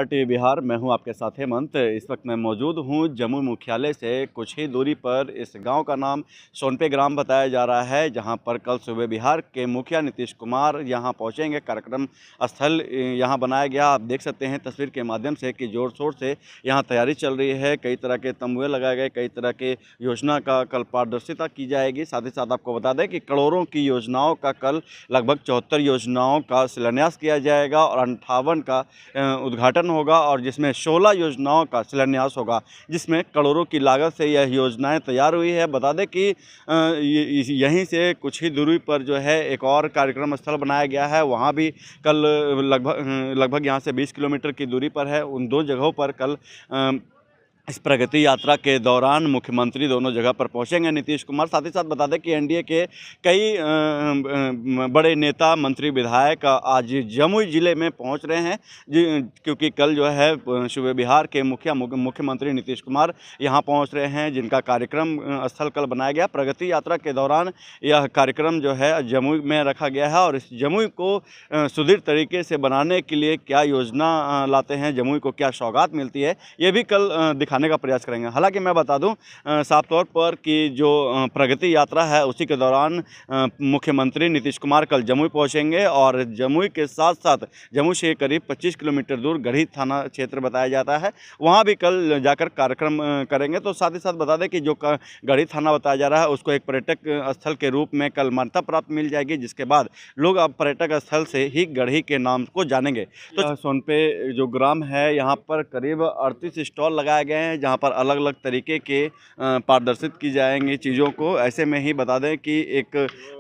नमस्कार टीवी बिहार, मैं हूं आपके साथ हेमंत। इस वक्त मैं मौजूद हूं जमुई मुख्यालय से कुछ ही दूरी पर। इस गांव का नाम सोनपे ग्राम बताया जा रहा है, जहां पर कल सुबह बिहार के मुखिया नीतीश कुमार यहां पहुंचेंगे। कार्यक्रम स्थल यहां बनाया गया, आप देख सकते हैं तस्वीर के माध्यम से कि जोर शोर से यहां तैयारी चल रही है। कई तरह के तंबुए लगाए गए, कई तरह के योजना का कल पारदर्शिता की जाएगी। साथ ही साथ आपको बता दें कि करोड़ों की योजनाओं का कल लगभग 74 योजनाओं का शिलान्यास किया जाएगा और 58 का उद्घाटन होगा, और जिसमें 16 योजनाओं का शिलान्यास होगा, जिसमें करोड़ों की लागत से यह योजनाएं तैयार हुई है। बता दें कि यहीं से कुछ ही दूरी पर जो है एक और कार्यक्रम स्थल बनाया गया है, वहां भी कल लगभग यहां से 20 किलोमीटर की दूरी पर है। उन दो जगहों पर कल इस प्रगति यात्रा के दौरान मुख्यमंत्री दोनों जगह पर पहुंचेंगे नीतीश कुमार। साथ ही साथ बता दें कि एनडीए के कई बड़े नेता, मंत्री, विधायक आज जमुई ज़िले में पहुंच रहे हैं, क्योंकि कल जो है सुबह बिहार के मुख्यमंत्री नीतीश कुमार यहां पहुंच रहे हैं, जिनका कार्यक्रम स्थल कल बनाया गया। प्रगति यात्रा के दौरान यह कार्यक्रम जो है जमुई में रखा गया है, और इस जमुई को सुदृढ़ तरीके से बनाने के लिए क्या योजना लाते हैं, जमुई को क्या सौगात मिलती है, ये भी कल दिखाने का प्रयास करेंगे। हालांकि मैं बता दूं साफ तौर पर कि जो प्रगति यात्रा है उसी के दौरान मुख्यमंत्री नीतीश कुमार कल जमुई पहुंचेंगे, और जमुई के साथ साथ जमुई से करीब 25 किलोमीटर दूर गढ़ी थाना क्षेत्र बताया जाता है, वहां भी कल जाकर कार्यक्रम करेंगे। तो साथ ही साथ बता दें कि जो गढ़ी थाना बताया जा रहा है उसको एक पर्यटक स्थल के रूप में कल मान्यता प्राप्त मिल जाएगी, जिसके बाद लोग अब पर्यटक स्थल से ही गढ़ी के नाम को जानेंगे। तो सोनपे जो ग्राम है, यहाँ पर करीब 38 स्टॉल लगाए गए हैं, जहां पर अलग अलग तरीके के पारदर्शित की जाएंगी चीज़ों को। ऐसे में ही बता दें कि एक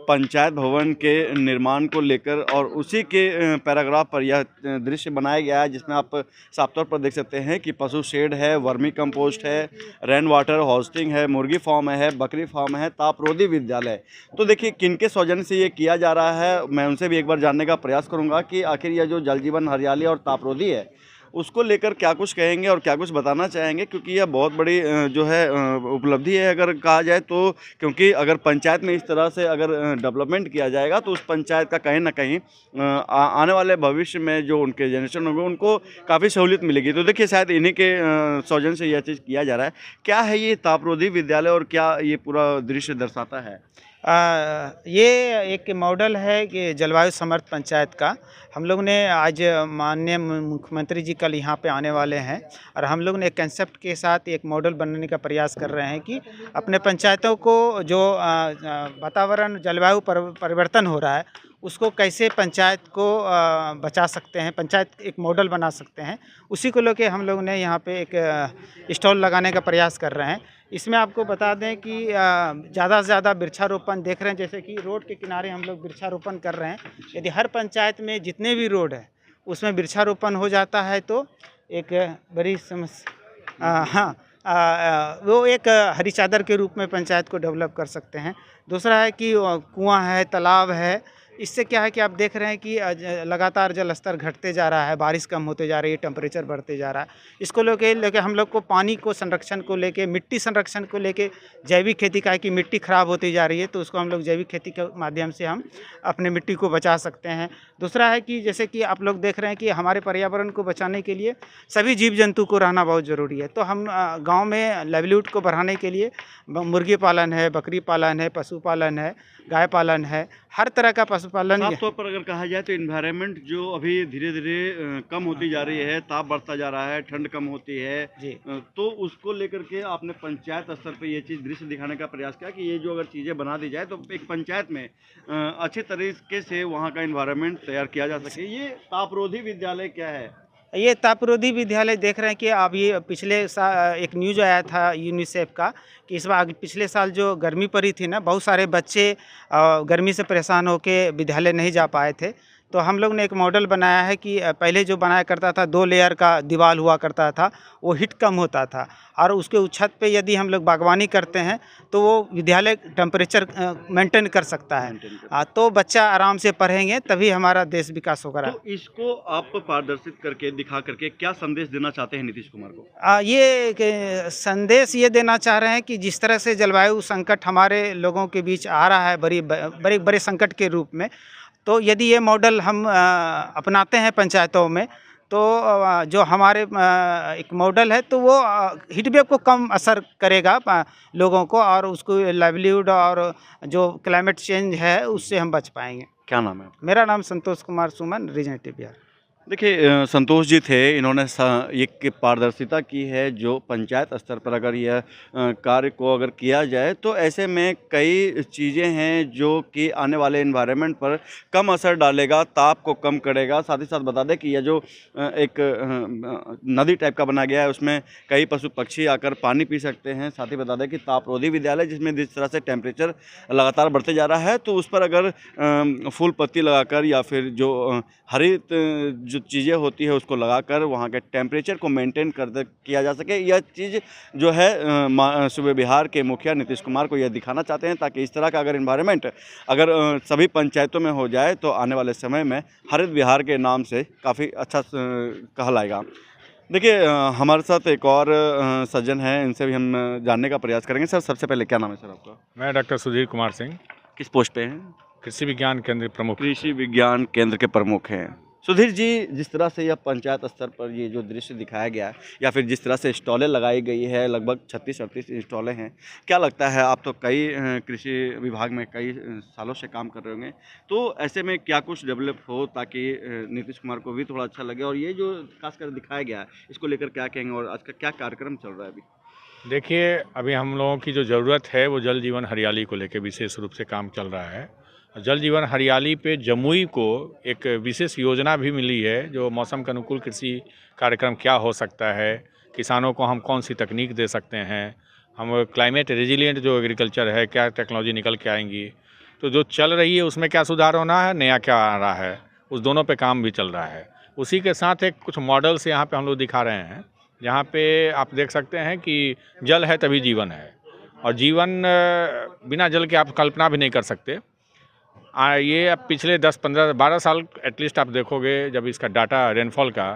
पंचायत भवन के निर्माण को लेकर और उसी के पैराग्राफ पर यह दृश्य बनाया गया है, जिसमें आप साफ तौर पर देख सकते हैं कि पशु शेड है, वर्मी कंपोस्ट है, रेन वाटर होस्टिंग है, मुर्गी फार्म है, बकरी फार्म है, तापरोधी विद्यालय। तो देखिए किनके सौजन्य से ये किया जा रहा है, मैं उनसे भी एक बार जानने का प्रयास करूँगा कि आखिर यह जो जल जीवन हरियाली और तापरोधी है उसको लेकर क्या कुछ कहेंगे और क्या कुछ बताना चाहेंगे, क्योंकि यह बहुत बड़ी जो है उपलब्धि है अगर कहा जाए तो। क्योंकि अगर पंचायत में इस तरह से अगर डेवलपमेंट किया जाएगा तो उस पंचायत का कहीं ना कहीं आने वाले भविष्य में जो उनके जनरेशन होंगे उनको काफ़ी सहूलियत मिलेगी। तो देखिए शायद इन्हीं के सौजन्य से यह चीज़ किया जा रहा है। क्या है ये तापरोधी विद्यालय और क्या ये पूरा दृश्य दर्शाता है? ये एक मॉडल है कि जलवायु समर्थ पंचायत का। हम लोग ने आज माननीय मुख्यमंत्री जी कल यहाँ पे आने वाले हैं, और हम लोग ने एक कंसेप्ट के साथ एक मॉडल बनाने का प्रयास कर रहे हैं कि अपने पंचायतों को जो वातावरण जलवायु परिवर्तन हो रहा है उसको कैसे पंचायत को बचा सकते हैं, पंचायत एक मॉडल बना सकते हैं। उसी को लेके हम लोग ने यहाँ पे एक स्टॉल लगाने का प्रयास कर रहे हैं। इसमें आपको बता दें कि ज़्यादा से ज़्यादा वृक्षारोपण देख रहे हैं, जैसे कि रोड के किनारे हम लोग वृक्षारोपण कर रहे हैं। यदि हर पंचायत में जितने भी रोड है उसमें वृक्षारोपण हो जाता है तो एक बड़ी समस्या वो एक हरी चादर के रूप में पंचायत को डेवलप कर सकते हैं। दूसरा है कि कुआं है, तालाब है, इससे क्या है कि आप देख रहे हैं कि लगातार जल स्तर घटते जा रहा है, बारिश कम होते जा रही है, टेम्परेचर बढ़ते जा रहा है। इसको लेके हम लोग को पानी को संरक्षण को लेके, मिट्टी संरक्षण को लेके, जैविक खेती का है कि मिट्टी ख़राब होती जा रही है तो उसको हम लोग जैविक खेती के माध्यम से हम अपने मिट्टी को बचा सकते हैं। दूसरा है कि जैसे कि आप लोग देख रहे हैं कि हमारे पर्यावरण को बचाने के लिए सभी जीव जंतु को रहना बहुत ज़रूरी है। तो हम गाँव में लाइवलीहुड को बढ़ाने के लिए मुर्गी पालन है, बकरी पालन है, पशुपालन है, गाय पालन है, हर तरह का पशुपालन। साफ तौर पर अगर कहा जाए तो इन्वायरमेंट जो अभी धीरे धीरे कम होती जा रही है, ताप बढ़ता जा रहा है, ठंड कम होती है जी, तो उसको लेकर के आपने पंचायत स्तर पे ये चीज़ दृश्य दिखाने का प्रयास किया कि ये जो अगर चीज़ें बना दी जाए तो एक पंचायत में अच्छे तरीके से वहाँ का इन्वायरमेंट तैयार किया जा सके। ये तापरोधी विद्यालय क्या है? ये तापरोधी विद्यालय देख रहे हैं कि अब ये पिछले साल एक न्यूज़ आया था यूनिसेफ का कि इस बार पिछले साल जो गर्मी पड़ी थी ना, बहुत सारे बच्चे गर्मी से परेशान होकर विद्यालय नहीं जा पाए थे। तो हम लोग ने एक मॉडल बनाया है कि पहले जो बनाया करता था 2 लेयर का दीवार हुआ करता था, वो हीट कम होता था, और उसके छत पे यदि हम लोग बागवानी करते हैं तो वो विद्यालय टेम्परेचर मेंटेन कर सकता है। तो बच्चा आराम से पढ़ेंगे तभी हमारा देश विकास होगा। तो इसको आप पारदर्शित करके दिखा करके क्या संदेश देना चाहते हैं नीतीश कुमार को? ये संदेश ये देना चाह रहे हैं कि जिस तरह से जलवायु संकट हमारे लोगों के बीच आ रहा है बड़े संकट के रूप में, तो यदि ये मॉडल हम अपनाते हैं पंचायतों में तो जो हमारे एक मॉडल है तो वो हीट वेव को कम असर करेगा लोगों को, और उसको लाइवलीहुड और जो क्लाइमेट चेंज है उससे हम बच पाएंगे। क्या नाम है आपका? मेरा नाम संतोष कुमार सुमन, रीजनेटिव बिहार। देखिए संतोष जी थे, इन्होंने एक पारदर्शिता की है जो पंचायत स्तर पर अगर यह कार्य को अगर किया जाए तो ऐसे में कई चीज़ें हैं जो कि आने वाले एनवायरनमेंट पर कम असर डालेगा, ताप को कम करेगा। साथ ही साथ बता दें कि यह जो एक नदी टाइप का बना गया है उसमें कई पशु पक्षी आकर पानी पी सकते हैं। साथ ही बता दें कि तापरोधी विद्यालय जिसमें जिस तरह से टेम्परेचर लगातार बढ़ते जा रहा है तो उस पर अगर फूल पत्ती लगाकर या फिर जो हरित जो चीज़ें होती है उसको लगाकर वहाँ के टेम्परेचर को मेंटेन किया जा सके, यह चीज़ जो है सूबे बिहार के मुखिया नीतीश कुमार को यह दिखाना चाहते हैं, ताकि इस तरह का अगर इन्वायरमेंट अगर सभी पंचायतों में हो जाए तो आने वाले समय में हरित बिहार के नाम से काफ़ी अच्छा कहलाएगा। देखिए हमारे साथ एक और सज्जन हैं, इनसे भी हम जानने का प्रयास करेंगे। सर सबसे पहले क्या नाम है सर आपका? मैं डॉक्टर सुधीर कुमार सिंह, किस पोस्ट पे हैं? कृषि विज्ञान केंद्र प्रमुख। कृषि विज्ञान केंद्र के प्रमुख हैं। सुधीर जी, जिस तरह से यह पंचायत स्तर पर ये जो दृश्य दिखाया गया है या फिर जिस तरह से स्टॉलें लगाई गई है, लगभग 36-38 स्टॉलें हैं, क्या लगता है, आप तो कई कृषि विभाग में कई सालों से काम कर रहे होंगे, तो ऐसे में क्या कुछ डेवलप हो ताकि नीतीश कुमार को भी थोड़ा अच्छा लगे, और ये जो खासकर दिखाया गया है इसको लेकर क्या कहेंगे और आज का क्या कार्यक्रम चल रहा है अभी? देखिए, अभी हम लोगों की जो ज़रूरत है वो जल जीवन हरियाली को लेकर विशेष रूप से काम चल रहा है। जल जीवन हरियाली पे जमुई को एक विशेष योजना भी मिली है, जो मौसम के अनुकूल कृषि कार्यक्रम क्या हो सकता है, किसानों को हम कौन सी तकनीक दे सकते हैं, हम क्लाइमेट रेजिलिएंट जो एग्रीकल्चर है क्या टेक्नोलॉजी निकल के आएंगी, तो जो चल रही है उसमें क्या सुधार होना है, नया क्या आ रहा है, उस दोनों पे काम भी चल रहा है। उसी के साथ एक कुछ मॉडल्स यहाँ पे हम लोग दिखा रहे हैं, जहाँ पे आप देख सकते हैं कि जल है तभी जीवन है, और जीवन बिना जल के आप कल्पना भी नहीं कर सकते। ये अब पिछले 10, 15, 12 साल एटलीस्ट आप देखोगे जब इसका डाटा रेनफॉल का,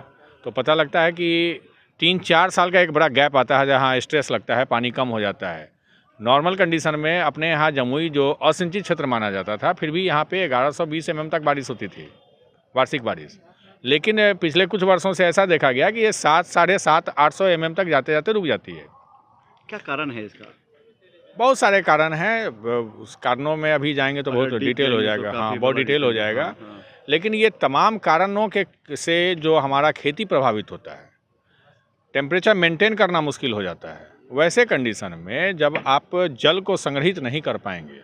तो पता लगता है कि 3-4 साल का एक बड़ा गैप आता है जहाँ स्ट्रेस लगता है, पानी कम हो जाता है। नॉर्मल कंडीशन में अपने यहाँ जमुई जो असिंचित क्षेत्र माना जाता था, फिर भी यहाँ पे 1120 mm तक बारिश होती थी, वार्षिक बारिश। लेकिन पिछले कुछ वर्षों से ऐसा देखा गया कि ये 7, 750, 800 mm तक जाते जाते रुक जाती है। क्या कारण है इसका? बहुत सारे कारण हैं, उस कारणों में अभी जाएंगे तो बहुत डिटेल हो जाएगा। हाँ, बहुत डिटेल हो जाएगा। लेकिन ये तमाम कारणों के से जो हमारा खेती प्रभावित होता है, टेम्परेचर मेंटेन करना मुश्किल हो जाता है। वैसे कंडीशन में जब आप जल को संग्रहित नहीं कर पाएंगे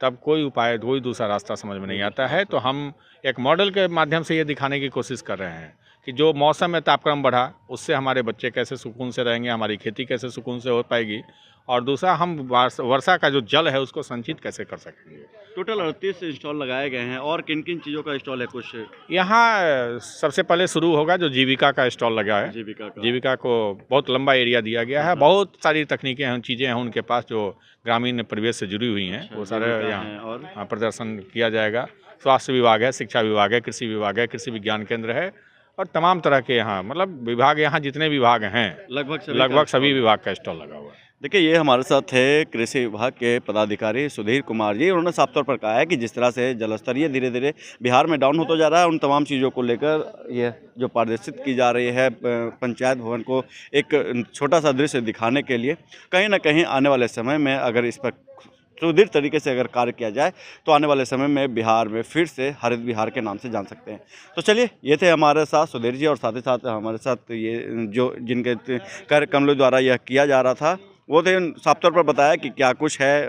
तब कोई उपाय, कोई दूसरा रास्ता समझ में नहीं आता है। तो हम एक मॉडल के माध्यम से ये दिखाने की कोशिश कर रहे हैं कि जो मौसम में तापक्रम बढ़ा उससे हमारे बच्चे कैसे सुकून से रहेंगे, हमारी खेती कैसे सुकून से हो पाएगी, और दूसरा हम वर्षा का जो जल है उसको संचित कैसे कर सकेंगे। टोटल 38 स्टॉल लगाए गए हैं, और किन किन चीज़ों का स्टॉल है कुछ? यहाँ सबसे पहले शुरू होगा जो जीविका का स्टॉल लगा है। जीविका को बहुत लंबा एरिया दिया गया है, बहुत सारी तकनीकें हैं, चीज़ें हैं उनके पास जो ग्रामीण परिवेश से जुड़ी हुई हैं, वो सारे यहाँ प्रदर्शन किया जाएगा। स्वास्थ्य विभाग है, शिक्षा विभाग है, कृषि विभाग है, कृषि विज्ञान केंद्र है, और तमाम तरह के यहाँ मतलब विभाग, यहाँ जितने विभाग हैं लगभग सभी विभाग का स्टॉल लगा हुआ है। देखिए, ये हमारे साथ है कृषि विभाग के पदाधिकारी सुधीर कुमार जी। उन्होंने साफ तौर पर कहा है कि जिस तरह से जलस्तर धीरे धीरे बिहार में डाउन होता जा रहा है, उन तमाम चीज़ों को लेकर ये जो प्रदर्शित की जा रही है पंचायत भवन को एक छोटा सा दृश्य दिखाने के लिए, कहीं ना कहीं आने वाले समय में अगर इस पर सुदृढ़ तरीके से अगर कार्य किया जाए तो आने वाले समय में बिहार में फिर से हरित बिहार के नाम से जान सकते हैं। तो चलिए, ये थे हमारे साथ सुधीर जी, और साथ ही साथ हमारे साथ ये जो जिनके कार्यक्रमों द्वारा यह किया जा रहा था वो थे, साफ तौर पर बताया कि क्या कुछ है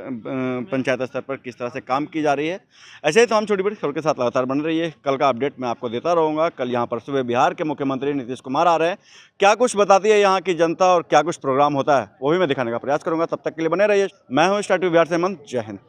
पंचायत स्तर पर किस तरह से काम की जा रही है। ऐसे ही तो हम छोटी बड़ी खबर के साथ लगातार बने रहिए। कल का अपडेट मैं आपको देता रहूँगा। कल यहाँ पर सूबे बिहार के मुख्यमंत्री नीतीश कुमार आ रहे हैं, क्या कुछ बताती है यहाँ की जनता और क्या कुछ प्रोग्राम होता है वो भी मैं दिखाने का प्रयास करूँगा। तब तक के लिए बने रहिए। मैं हूँ स्टार्ट बिहार से हेमंत। जय हिंद।